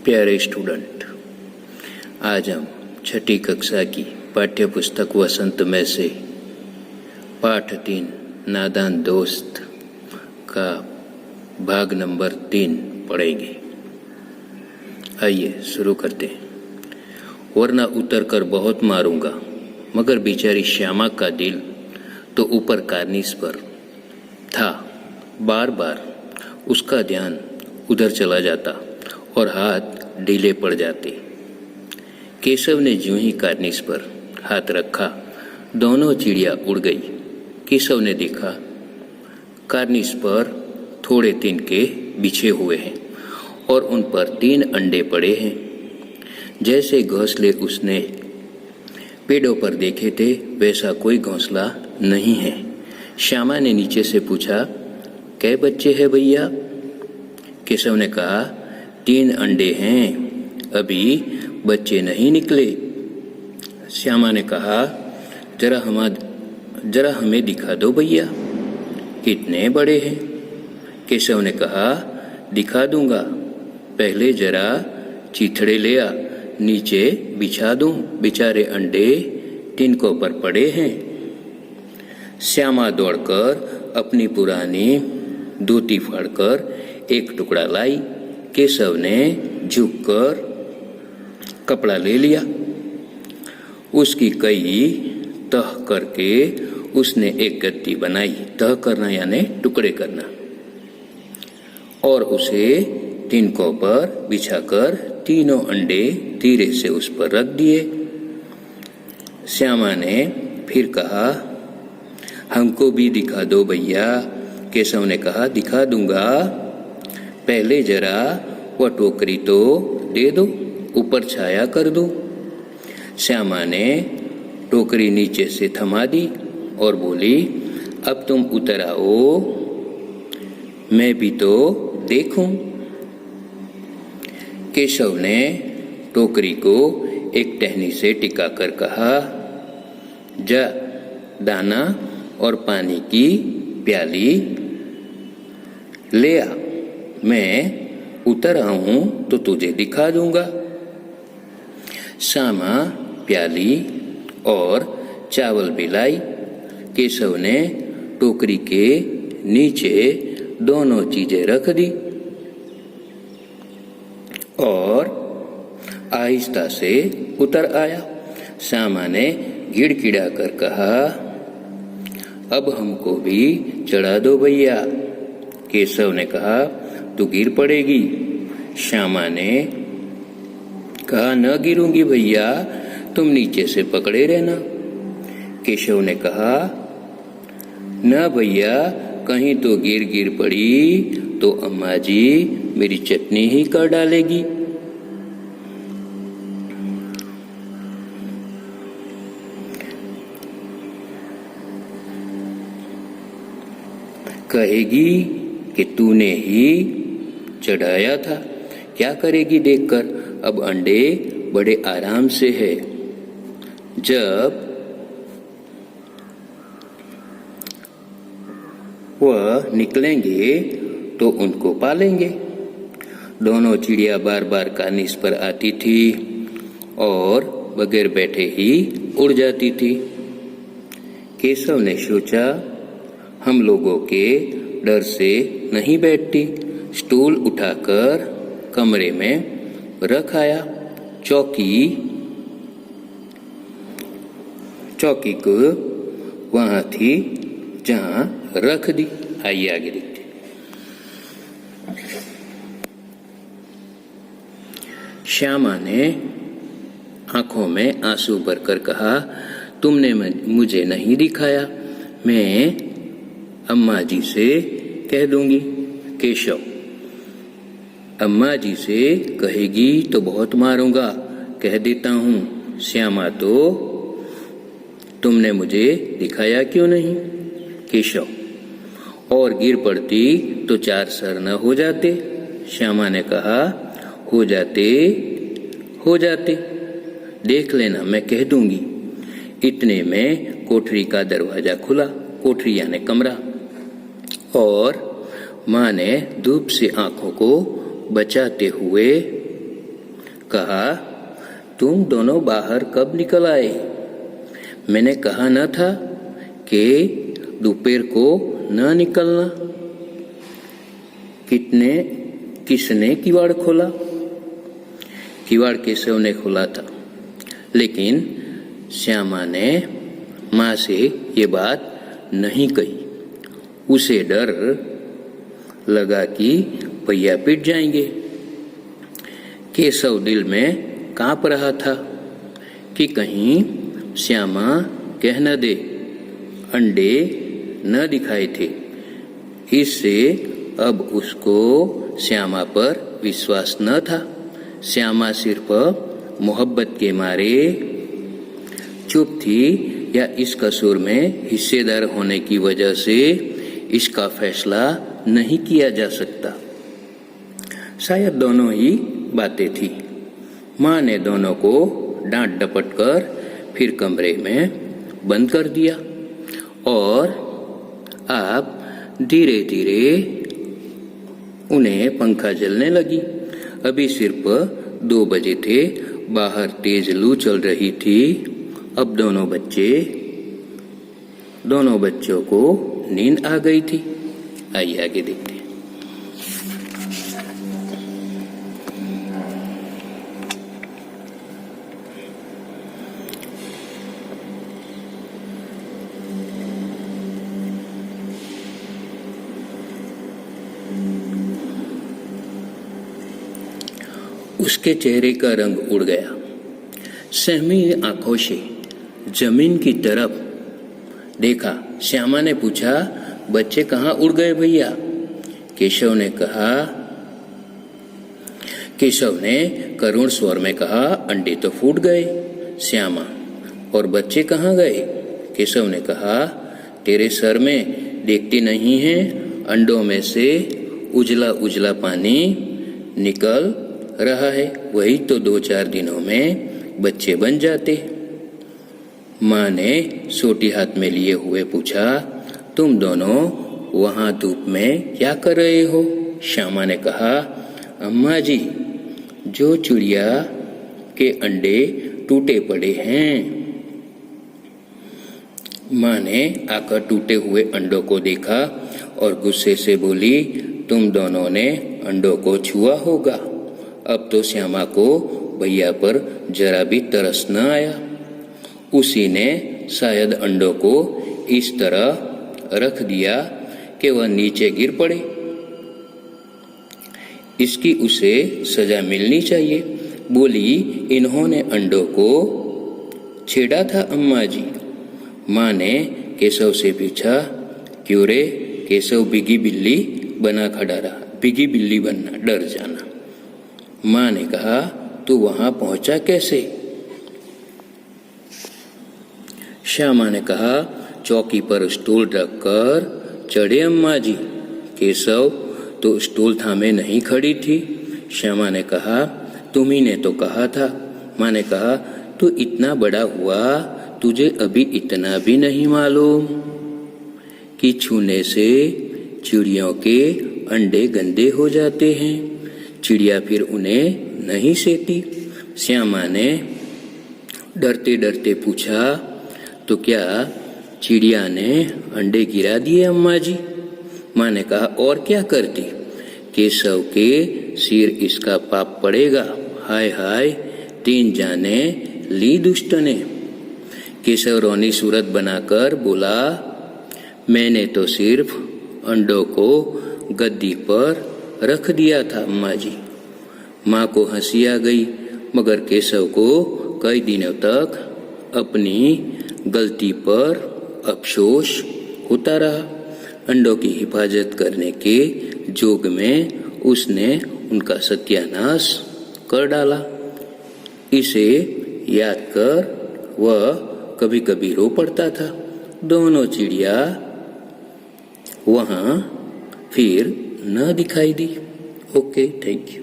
प्यारे स्टूडेंट, आज हम छठी कक्षा की पाठ्य पुस्तक वसंत में से पाठ 3 नादान दोस्त का भाग नंबर 3 पढ़ेंगे। आइए शुरू करते हैं। वरना उतर कर बहुत मारूंगा, मगर बेचारी श्यामा का दिल तो ऊपर कार्निस पर था। बार बार उसका ध्यान उधर चला जाता और हाथ ढीले पड़ जाते। केशव ने ज्यों ही कार्निस पर हाथ रखा, दोनों चिड़िया उड़ गई। केशव ने देखा कार्निस पर थोड़े तिनके बिछे हुए हैं और उन पर 3 अंडे पड़े हैं। जैसे घोंसले उसने पेड़ों पर देखे थे वैसा कोई घोंसला नहीं है। श्यामा ने नीचे से पूछा, कै बच्चे हैं भैया? केशव ने कहा, 3 अंडे हैं, अभी बच्चे नहीं निकले। श्यामा ने कहा, जरा हमें दिखा दो भैया, कितने बड़े हैं? केशव ने कहा, दिखा दूंगा, पहले जरा चिथड़े ले आ, नीचे बिछा दूं, बेचारे अंडे तिनकों पर पड़े हैं। श्यामा दौड़कर अपनी पुरानी धोती फाड़कर एक टुकड़ा लाई। केशव ने झुककर कपड़ा ले लिया। उसकी कई तह करके उसने एक गद्दी बनाई। तह करना यानी टुकड़े करना। और उसे तिनकों पर बिछाकर तीनों अंडे धीरे से उस पर रख दिए। श्यामा ने फिर कहा, हमको भी दिखा दो भैया। केशव ने कहा, दिखा दूंगा, पहले जरा वह टोकरी तो दे दो, ऊपर छाया कर दो। श्यामा ने टोकरी नीचे से थमा दी और बोली, अब तुम उतर आओ, मैं भी तो देखूं। केशव ने टोकरी को एक टहनी से टिका कर कहा, जा दाना और पानी की प्याली ले आ, मैं उतर आऊं तो तुझे दिखा दूंगा। श्यामा प्याली और चावल भी लाई। केशव ने टोकरी के नीचे दोनों चीजें रख दी और आहिस्ता से उतर आया। श्यामा ने गिड़गिड़ा कर कहा, अब हमको भी चढ़ा दो भैया। केशव ने कहा, तू गिर पड़ेगी। श्यामा ने कहा, न गिरूंगी भैया, तुम नीचे से पकड़े रहना। केशव ने कहा, न भैया, कहीं तो गिर पड़ी तो अम्मा जी मेरी चटनी ही कर डालेगी। कहेगी कि तूने ही चढ़ाया था। क्या करेगी देखकर? अब अंडे बड़े आराम से है, जब वह निकलेंगे तो उनको पालेंगे। दोनों चिड़िया बार बार कार्निस पर आती थी और बगैर बैठे ही उड़ जाती थी। केशव ने सोचा, हम लोगों के डर से नहीं बैठती। स्टूल उठाकर कमरे में रख आया। चौकी को वहां थी जहां रख दी। आइए आगे देखते। श्यामा ने आंखों में आंसू भरकर कहा, तुमने मुझे नहीं दिखाया, मैं अम्मा जी से कह दूंगी। केशव, अम्मा जी से कहेगी तो बहुत मारूंगा, कह देता हूं। श्यामा, तो तुमने मुझे दिखाया क्यों नहीं? केशव, और गिर पड़ती तो 4 सर न हो जाते? श्यामा ने कहा, हो जाते, देख लेना, मैं कह दूंगी। इतने में कोठरी का दरवाजा खुला। कोठरी यानी कमरा। और माँ ने धूप से आंखों को बचाते हुए कहा, तुम दोनों बाहर कब निकल आए? मैंने कहा न था कि दोपहर को न निकलना। किसने किवाड़ खोला? किवाड़ केशव ने खोला था, लेकिन श्यामा ने माँ से ये बात नहीं कही। उसे डर लगा कि भैया पिट जाएंगे। केशव दिल में कांप रहा था कि कहीं श्यामा कह न दे अंडे न दिखाए थे। इससे अब उसको श्यामा पर विश्वास न था। श्यामा सिर्फ मोहब्बत के मारे चुप थी या इस कसूर में हिस्सेदार होने की वजह से इसका फैसला नहीं किया जा सकता। शायद दोनों ही बातें थी। माँ ने दोनों को डांट डपट कर फिर कमरे में बंद कर दिया और अब धीरे धीरे उन्हें पंखा जलने लगी। अभी सिर्फ 2 बजे थे। बाहर तेज लू चल रही थी। अब दोनों बच्चों को नींद आ गई थी। आइए आगे देखते हैं। उसके चेहरे का रंग उड़ गया। सहमी आंखों से जमीन की तरफ देखा। श्यामा ने पूछा, बच्चे कहाँ उड़ गए भैया? केशव ने करुण स्वर में कहा, अंडे तो फूट गए। श्यामा, और बच्चे कहाँ गए? केशव ने कहा, तेरे सर में देखती नहीं है? अंडों में से उजला उजला पानी निकल रहा है। वही तो 2-4 दिनों में बच्चे बन जाते। माँ ने सोटी हाथ में लिए हुए पूछा, तुम दोनों वहां धूप में क्या कर रहे हो? श्यामा ने कहा, अम्मा जी, जो चिड़िया के अंडे टूटे पड़े हैं। माँ ने आकर टूटे हुए अंडों को देखा और गुस्से से बोली, तुम दोनों ने अंडों को छुआ होगा। अब तो श्यामा को भैया पर जरा भी तरस न आया। उसी ने शायद अंडों को इस तरह रख दिया कि वह नीचे गिर पड़े। इसकी उसे सजा मिलनी चाहिए। बोली, इन्होंने अंडों को छेड़ा था अम्मा जी। माँ ने केशव से पूछा, क्यों रे? केशव बिगी बिल्ली बना खड़ा रहा। बिगी बिल्ली बनना, डर जाना। माँ ने कहा, तू वहां पहुंचा कैसे? श्यामा ने कहा, चौकी पर स्टूल रखकर चढ़े अम्मा जी। केशव तो स्टूल थामे नहीं खड़ी थी। श्यामा ने कहा, तुम्ही ने तो कहा था। माँ ने कहा, तू इतना बड़ा हुआ, तुझे अभी इतना भी नहीं मालूम कि छूने से चिड़ियों के अंडे गंदे हो जाते हैं। चिड़िया फिर उन्हें नहीं सेती। श्यामा ने डरते डरते पूछा, तो क्या चिड़िया ने अंडे गिरा दिए अम्मा जी? माँ ने कहा, और क्या करती? केशव के सिर इसका पाप पड़ेगा। हाय हाय, 3 जाने ली दुष्ट ने। केशव रोनी सूरत बनाकर बोला, मैंने तो सिर्फ अंडों को गद्दी पर रख दिया था अम्मा जी। माँ को हंसी आ गई, मगर केशव को कई दिनों तक अपनी गलती पर अफसोस होता रहा। अंडों की हिफाजत करने के जोग में उसने उनका सत्यानाश कर डाला। इसे याद कर वह कभी कभी रो पड़ता था। दोनों चिड़िया वहां फिर न दिखाई दी। Okay, thank you.